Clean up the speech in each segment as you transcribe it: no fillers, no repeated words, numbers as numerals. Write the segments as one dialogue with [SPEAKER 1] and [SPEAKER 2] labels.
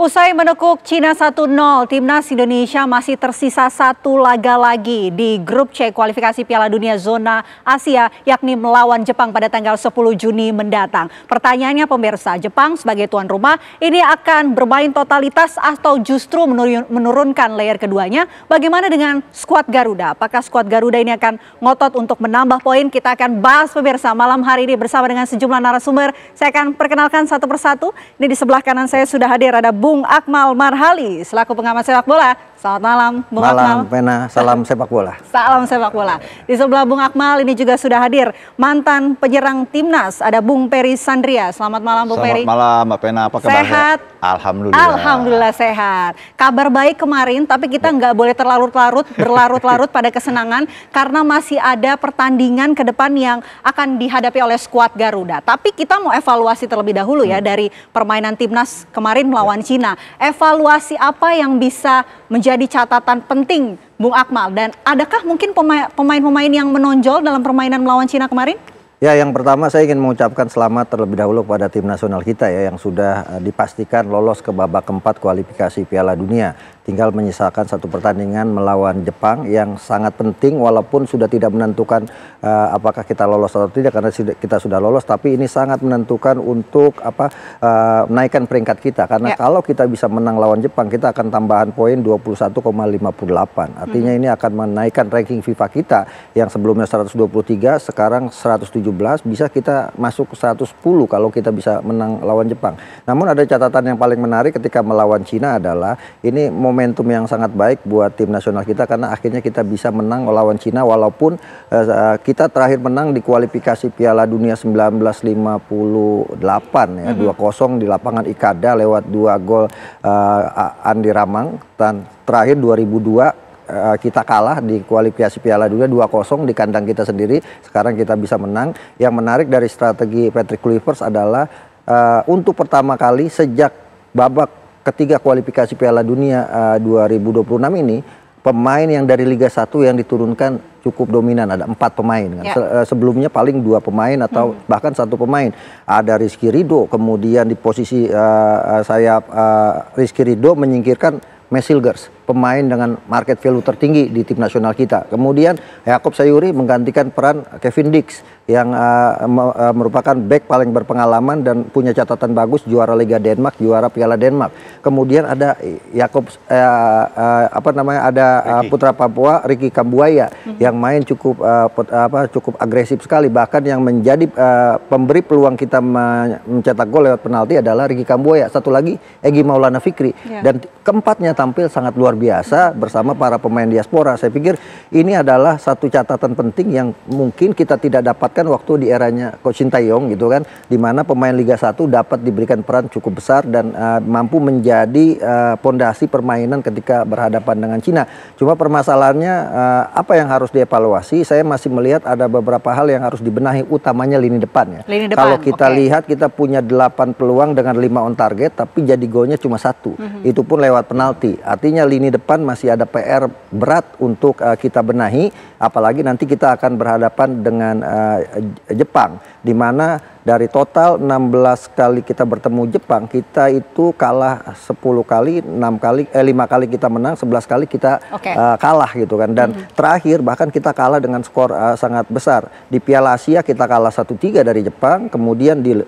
[SPEAKER 1] Usai menekuk Cina 1-0, timnas Indonesia masih tersisa satu laga lagi di grup C kualifikasi Piala Dunia zona Asia, yakni melawan Jepang pada tanggal 10 Juni mendatang. Pertanyaannya pemirsa, Jepang sebagai tuan rumah ini akan bermain totalitas atau justru menurunkan layer keduanya? Bagaimana dengan skuad Garuda? Apakah skuad Garuda ini akan ngotot untuk menambah poin? Kita akan bahas pemirsa malam hari ini bersama dengan sejumlah narasumber. Saya akan perkenalkan satu persatu. Ini di sebelah kanan saya sudah hadir ada Bung Akmal Marhali selaku pengamat sepak bola. Selamat malam, Bung Akmal.
[SPEAKER 2] Malam, Pena. Salam sepak bola.
[SPEAKER 1] Salam sepak bola. Di sebelah Bung Akmal ini juga sudah hadir mantan penyerang timnas, ada Bung Peri Sandria. Selamat malam, Bung Peri.
[SPEAKER 3] Selamat malam, Mbak Pena. Apa kabar?
[SPEAKER 1] Sehat?
[SPEAKER 3] Alhamdulillah.
[SPEAKER 1] Alhamdulillah sehat. Kabar baik kemarin, tapi kita nggak boleh berlarut-larut pada kesenangan karena masih ada pertandingan ke depan yang akan dihadapi oleh skuad Garuda. Tapi kita mau evaluasi terlebih dahulu ya dari permainan timnas kemarin melawan Cina. Evaluasi apa yang bisa menjadi catatan penting, Bung Akmal? Dan adakah mungkin pemain-pemain yang menonjol dalam permainan melawan Cina kemarin?
[SPEAKER 2] Ya, yang pertama saya ingin mengucapkan selamat terlebih dahulu kepada tim nasional kita ya yang sudah dipastikan lolos ke babak keempat kualifikasi Piala Dunia. Tinggal menyisakan satu pertandingan melawan Jepang yang sangat penting walaupun sudah tidak menentukan apakah kita lolos atau tidak karena kita sudah lolos, tapi ini sangat menentukan untuk menaikkan peringkat kita karena kalau kita bisa menang lawan Jepang kita akan tambahan poin 21,58. Artinya ini akan menaikkan ranking FIFA kita yang sebelumnya 123 sekarang 117, bisa kita masuk ke 110 kalau kita bisa menang lawan Jepang. Namun ada catatan yang paling menarik ketika melawan Cina adalah ini momentum yang sangat baik buat tim nasional kita karena akhirnya kita bisa menang melawan Cina walaupun kita terakhir menang di kualifikasi Piala Dunia 1958 ya 2-0 di lapangan Ikada lewat 2 gol Andi Ramang, dan terakhir 2002 kita kalah di kualifikasi Piala Dunia 2-0 di kandang kita sendiri. Sekarang kita bisa menang. Yang menarik dari strategi Patrick Kluivert adalah untuk pertama kali sejak babak ketiga kualifikasi Piala Dunia 2026 ini, pemain yang dari Liga 1 yang diturunkan cukup dominan, ada 4 pemain kan. Sebelumnya paling 2 pemain atau bahkan 1 pemain. Ada Rizky Ridho, kemudian di posisi sayap Rizky Ridho menyingkirkan Mesilgers, pemain dengan market value tertinggi di tim nasional kita. Kemudian Yakob Sayuri menggantikan peran Kevin Dix yang merupakan back paling berpengalaman dan punya catatan bagus, juara Liga Denmark, juara Piala Denmark. Kemudian ada Yakob putra Papua Ricky Kambuaya yang main cukup agresif sekali, bahkan yang menjadi pemberi peluang kita mencetak gol lewat penalti adalah Ricky Kambuaya. Satu lagi Egy Maulana Fikri dan keempatnya tampil sangat luar biasa bersama para pemain diaspora. Saya pikir ini adalah satu catatan penting yang mungkin kita tidak dapatkan waktu di eranya Coach Sintayong gitu kan, di mana pemain Liga 1 dapat diberikan peran cukup besar dan mampu menjadi pondasi permainan ketika berhadapan dengan Cina. Cuma permasalahannya apa yang harus dievaluasi, saya masih melihat ada beberapa hal yang harus dibenahi, utamanya lini depan ya. Kalau kita lihat kita punya 8 peluang dengan 5 on target tapi jadi golnya cuma 1. Itu pun lewat penalti. Artinya lini depan masih ada PR berat untuk kita benahi, apalagi nanti kita akan berhadapan dengan Jepang, di mana dari total 16 kali kita bertemu Jepang, kita itu kalah 10 kali, 5 kali kita menang, 11 kali kita kalah gitu kan. Dan terakhir bahkan kita kalah dengan skor sangat besar. Di Piala Asia kita kalah 1-3 dari Jepang, kemudian di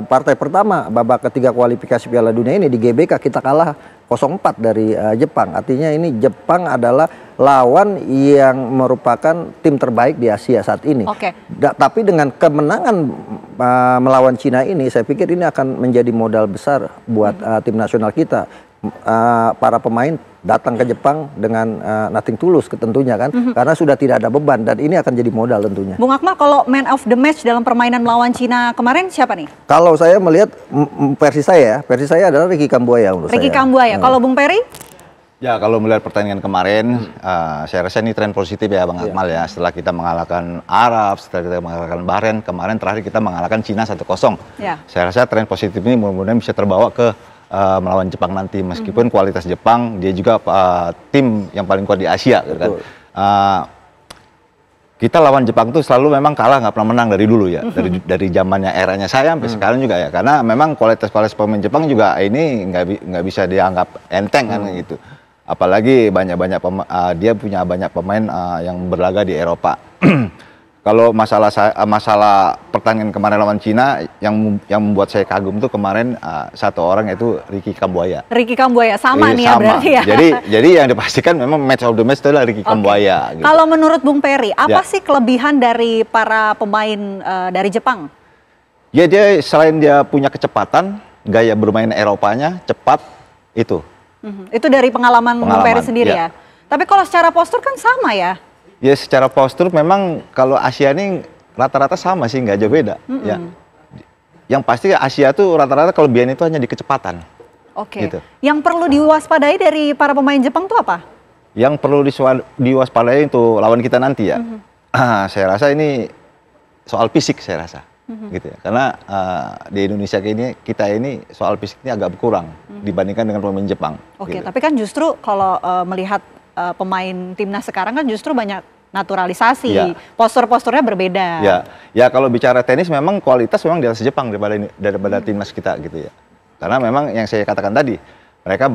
[SPEAKER 2] partai pertama babak ketiga kualifikasi Piala Dunia ini di GBK kita kalah 0-4 dari Jepang. Artinya ini Jepang adalah lawan yang merupakan tim terbaik di Asia saat ini. Tapi dengan kemenangan melawan Cina ini, saya pikir ini akan menjadi modal besar buat tim nasional kita. Para pemain datang ke Jepang dengan nothing tulus tentunya kan, karena sudah tidak ada beban dan ini akan jadi modal tentunya.
[SPEAKER 1] Bung Akmal, kalau man of the match dalam permainan melawan Cina kemarin siapa nih?
[SPEAKER 2] Kalau saya melihat versi saya adalah Ricky Kambuaya menurut saya.
[SPEAKER 1] Ricky Kambuaya. Kalau Bung Peri?
[SPEAKER 3] Ya, kalau melihat pertandingan kemarin, saya rasa ini tren positif ya Bang Akmal ya. Setelah kita mengalahkan Arab, setelah kita mengalahkan Bahrain, kemarin terakhir kita mengalahkan Cina 1-0. Saya rasa tren positif ini mudah-mudahan bisa terbawa ke melawan Jepang nanti, meskipun kualitas Jepang dia juga tim yang paling kuat di Asia gitu kan. Kita lawan Jepang tuh selalu memang kalah, nggak pernah menang dari dulu ya, dari zamannya eranya saya sampai sekarang juga ya, karena memang kualitas pemain Jepang juga ini nggak bisa dianggap enteng kan gitu, apalagi dia punya banyak pemain yang berlaga di Eropa. Kalau masalah pertandingan kemarin lawan Cina, yang membuat saya kagum tuh kemarin satu orang, yaitu Ricky Kambuaya.
[SPEAKER 1] Ricky Kambuaya sama nih ya berarti ya.
[SPEAKER 3] Jadi yang dipastikan memang match of the match itu adalah Ricky Kambuaya. Gitu.
[SPEAKER 1] Kalau menurut Bung Peri, apa sih kelebihan dari para pemain dari Jepang?
[SPEAKER 3] Ya dia selain dia punya kecepatan, gaya bermain Eropanya cepat itu.
[SPEAKER 1] Itu dari pengalaman Bung Peri sendiri ya. Tapi kalau secara postur kan sama ya.
[SPEAKER 3] Ya secara postur memang kalau Asia ini rata-rata sama sih, nggak jauh beda. Ya. Yang pasti Asia tuh rata-rata kelebihan itu hanya di kecepatan.
[SPEAKER 1] Oke. Gitu. Yang perlu diwaspadai dari para pemain Jepang tuh apa?
[SPEAKER 3] Yang perlu diwaspadai untuk lawan kita nanti ya. Saya rasa ini soal fisik saya rasa. Gitu ya. Karena di Indonesia kita ini soal fisik ini agak berkurang dibandingkan dengan pemain Jepang.
[SPEAKER 1] Oke,
[SPEAKER 3] gitu.
[SPEAKER 1] tapi kan justru kalau melihat pemain timnas sekarang kan justru banyak naturalisasi, postur-posturnya berbeda.
[SPEAKER 3] Ya kalau bicara tenis memang kualitas memang di atas Jepang daripada timnas kita gitu ya. Karena memang yang saya katakan tadi, mereka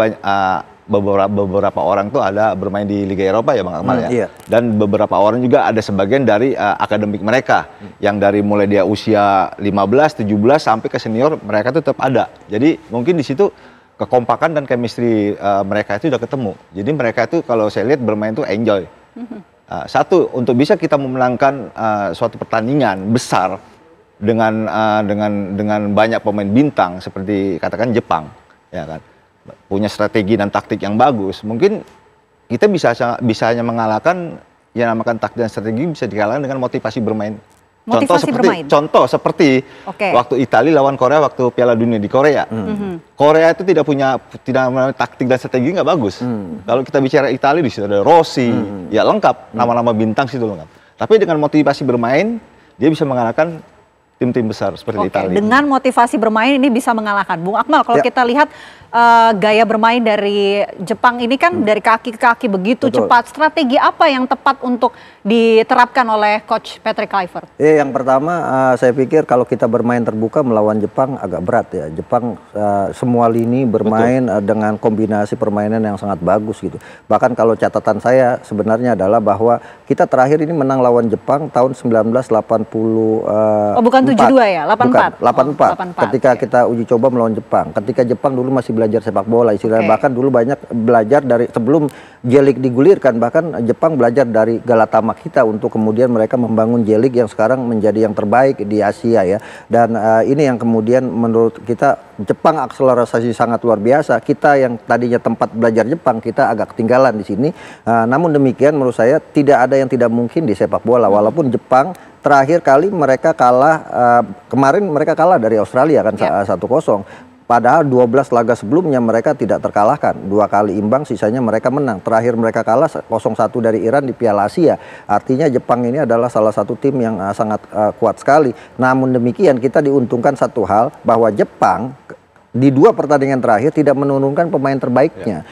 [SPEAKER 3] beberapa orang tuh ada bermain di Liga Eropa ya Bang Akmal ya. Iya. Dan beberapa orang juga ada sebagian dari akademik mereka yang dari mulai dia usia 15, 17 sampai ke senior mereka tuh tetap ada. Jadi mungkin di situ kekompakan dan chemistry mereka itu udah ketemu. Jadi mereka itu kalau saya lihat bermain tuh enjoy. Satu, untuk bisa kita memenangkan suatu pertandingan besar dengan banyak pemain bintang seperti katakan Jepang, ya kan, punya strategi dan taktik yang bagus. Mungkin kita bisa hanya mengalahkan yang namakan taktik dan strategi bisa dikalahkan dengan motivasi bermain. Contoh seperti waktu Italia lawan Korea waktu Piala Dunia di Korea. Korea itu tidak punya taktik dan strategi nggak bagus. Kalau kita bicara Italia di situ ada Rossi, ya lengkap nama-nama bintang situ lengkap. Tapi dengan motivasi bermain dia bisa mengalahkan tim-tim besar seperti Italia.
[SPEAKER 1] Dengan motivasi bermain ini bisa mengalahkan. Bung Akmal, kalau kita lihat gaya bermain dari Jepang ini kan dari kaki ke kaki begitu cepat. Strategi apa yang tepat untuk diterapkan oleh Coach Patrick Kluivert?
[SPEAKER 2] Yang pertama saya pikir kalau kita bermain terbuka melawan Jepang agak berat ya. Jepang semua lini bermain dengan kombinasi permainan yang sangat bagus gitu. Bahkan kalau catatan saya sebenarnya adalah bahwa kita terakhir ini menang lawan Jepang tahun 1980.
[SPEAKER 1] Bukan 72 ya, 84.
[SPEAKER 2] Bukan, 84. Ketika kita uji coba melawan Jepang. Ketika Jepang dulu masih belajar sepak bola istilahnya, bahkan dulu banyak belajar dari sebelum J-League digulirkan, bahkan Jepang belajar dari Galatama kita untuk kemudian mereka membangun J-League yang sekarang menjadi yang terbaik di Asia ya. Dan ini yang kemudian menurut kita Jepang akselerasi sangat luar biasa. Kita yang tadinya tempat belajar Jepang kita agak ketinggalan di sini. Namun demikian menurut saya tidak ada yang tidak mungkin di sepak bola, walaupun Jepang terakhir kali mereka kalah kemarin mereka kalah dari Australia kan 1-0. Padahal 12 laga sebelumnya mereka tidak terkalahkan. 2 kali imbang, sisanya mereka menang. Terakhir mereka kalah 0-1 dari Iran di Piala Asia. Artinya Jepang ini adalah salah satu tim yang sangat kuat sekali. Namun demikian kita diuntungkan satu hal, bahwa Jepang di 2 pertandingan terakhir tidak menurunkan pemain terbaiknya.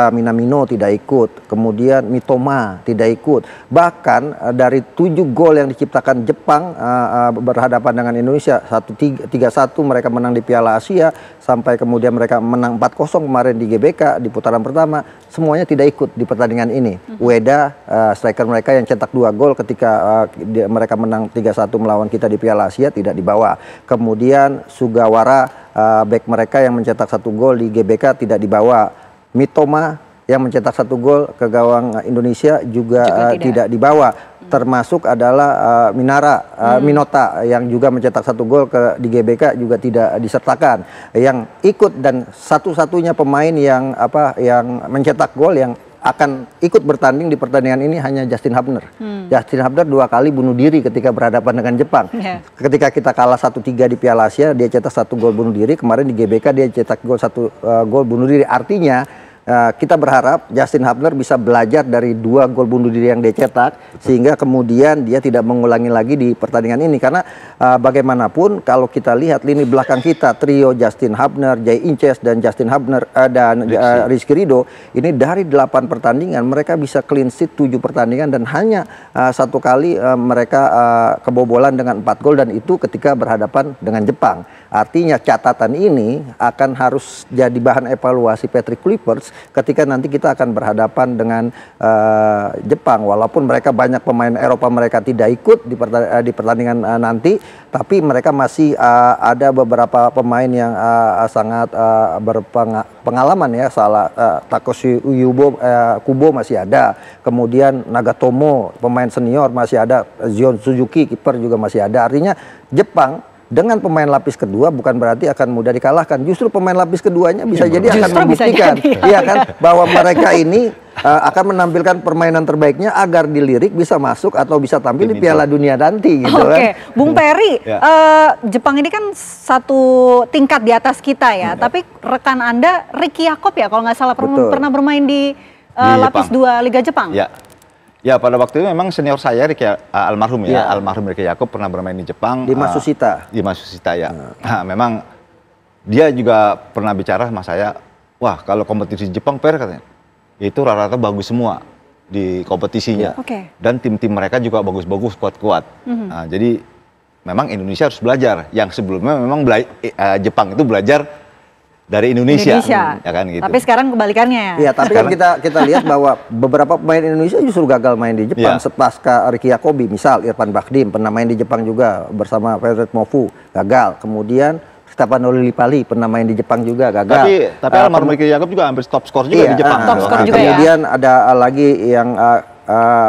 [SPEAKER 2] Minamino tidak ikut, kemudian Mitoma tidak ikut. Bahkan dari 7 gol yang diciptakan Jepang berhadapan dengan Indonesia, 3-1 mereka menang di Piala Asia, sampai kemudian mereka menang 4-0 kemarin di GBK di putaran pertama, semuanya tidak ikut di pertandingan ini. Ueda, striker mereka yang cetak 2 gol ketika mereka menang 3-1 melawan kita di Piala Asia, tidak dibawa. Kemudian Sugawara, back mereka yang mencetak 1 gol di GBK tidak dibawa. Mitoma yang mencetak 1 gol ke gawang Indonesia juga tidak dibawa. Termasuk adalah Minota yang juga mencetak 1 gol di GBK juga tidak disertakan. Yang ikut dan satu-satunya pemain yang mencetak gol yang akan ikut bertanding di pertandingan ini hanya Justin Hubner. Justin Hubner 2 kali bunuh diri ketika berhadapan dengan Jepang. Ketika kita kalah 1-3 di Piala Asia, dia cetak 1 gol bunuh diri. Kemarin di GBK dia cetak 1 gol bunuh diri. Artinya kita berharap Justin Hubner bisa belajar dari 2 gol bunuh diri yang dia cetak, sehingga kemudian dia tidak mengulangi lagi di pertandingan ini. Karena bagaimanapun kalau kita lihat lini belakang kita, trio Justin Hubner, Jay Inces dan Justin Hubner dan Rizky Ridho, ini dari 8 pertandingan mereka bisa clean sheet 7 pertandingan dan hanya 1 kali mereka kebobolan dengan 4 gol, dan itu ketika berhadapan dengan Jepang. Artinya catatan ini akan harus jadi bahan evaluasi Patrick Kluivert ketika nanti kita akan berhadapan dengan Jepang. Walaupun mereka banyak pemain Eropa mereka tidak ikut di pertandingan nanti, tapi mereka masih ada beberapa pemain yang sangat berpengalaman ya. Takeshi Kubo masih ada, kemudian Nagatomo pemain senior masih ada, Zion Suzuki kiper juga masih ada. Artinya Jepang dengan pemain lapis kedua bukan berarti akan mudah dikalahkan. Justru pemain lapis keduanya bisa jadi akan membuktikan, iya kan, bahwa mereka ini akan menampilkan permainan terbaiknya agar dilirik bisa masuk atau bisa tampil di Piala Dunia nanti gitu kan.
[SPEAKER 1] Bung Peri, Jepang ini kan satu tingkat di atas kita ya, tapi rekan Anda Ricky Yacob ya kalau nggak salah pernah bermain di lapis 2 Liga Jepang.
[SPEAKER 3] Ya, pada waktu itu memang senior saya almarhum Ricky Yacob pernah bermain di Jepang
[SPEAKER 2] di Matsushita.
[SPEAKER 3] Di Matsushita ya. Nah, memang dia juga pernah bicara sama saya, wah kalau kompetisi Jepang katanya, itu rata-rata bagus semua di kompetisinya. Dan tim-tim mereka juga bagus-bagus, kuat-kuat. Nah, jadi memang Indonesia harus belajar. Yang sebelumnya memang Jepang itu belajar dari Indonesia, ya kan gitu.
[SPEAKER 1] Tapi sekarang kebalikannya.
[SPEAKER 2] Iya, tapi kan kita lihat bahwa beberapa pemain Indonesia justru gagal main di Jepang. Sepasca Ricky Yacobi, misal Irfan Bahdim pernah main di Jepang juga bersama Frederick Mofu, gagal. Kemudian Stefano Lillipali pernah main di Jepang juga, gagal.
[SPEAKER 3] Tapi almarhum Ricky Yacob juga hampir top skor juga di Jepang.
[SPEAKER 2] Kemudian ada lagi yang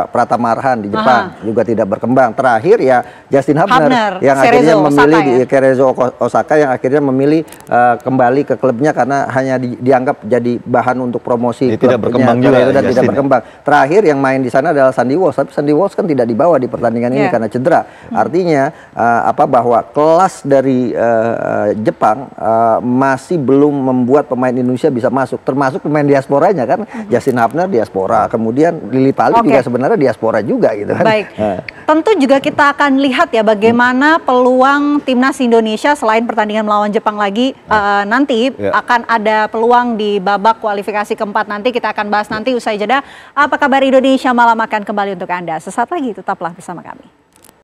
[SPEAKER 2] Pratama Arhan di Jepang juga tidak berkembang. Terakhir ya Justin Hubner yang akhirnya memilih di Cerezo Osaka, yang akhirnya memilih kembali ke klubnya karena hanya dianggap jadi bahan untuk promosi klubnya. Tidak berkembang juga dan tidak berkembang. Terakhir yang main di sana adalah Sandy Walsh, tapi Sandy Walsh kan tidak dibawa di pertandingan ini karena cedera. Artinya bahwa kelas dari Jepang masih belum membuat pemain Indonesia bisa masuk, termasuk pemain diasporanya kan. Justin Hubner diaspora, kemudian Lillipali juga sebenarnya diaspora juga gitu kan.
[SPEAKER 1] Baik, tentu juga kita akan lihat ya bagaimana peluang timnas Indonesia selain pertandingan melawan Jepang lagi nanti akan ada peluang di babak kualifikasi keempat nanti. Kita akan bahas nanti usai jeda. Apa kabar Indonesia malam akan kembali untuk Anda. Sesaat lagi tetaplah bersama kami.